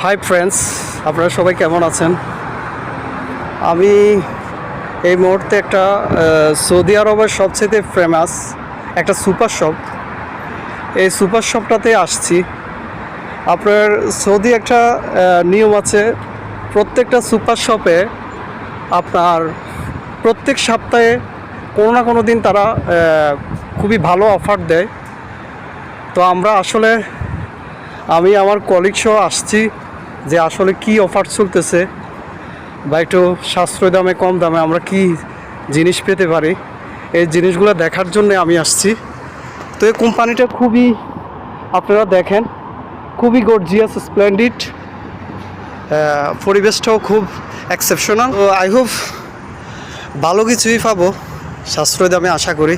Hi friends, আপনারা সবাই কেমন আছেন? আমি এই মুহূর্তে একটা সৌদি আরবের সবচেয়ে ফেমাস একটা সুপার শপ, এই সুপার শপটাতে আসছি। আপনার সৌদি একটা নিয়ম আছে, প্রত্যেকটা সুপার শপে আপনার প্রত্যেক সপ্তাহে কোনো না কোনো দিন তারা খুবই ভালো অফার দেয়। তো আমরা আসলে আমি আমার কলিগ সহ আসছি যে আসলে কি অফার চলতেছে বা একটু সাশ্রয় দামে কম দামে আমরা কি জিনিস পেতে পারি, এই জিনিসগুলো দেখার জন্য আমি আসছি। তো এই কোম্পানিটা খুবই, আপনারা দেখেন, খুবই গর্জিয়াস, স্প্লেন্ডিড, পরিবেশটাও খুব এক্সেপশনাল। তো আই হোপ ভালো কিছুই পাবো সাশ্রয় দামে, আশা করি।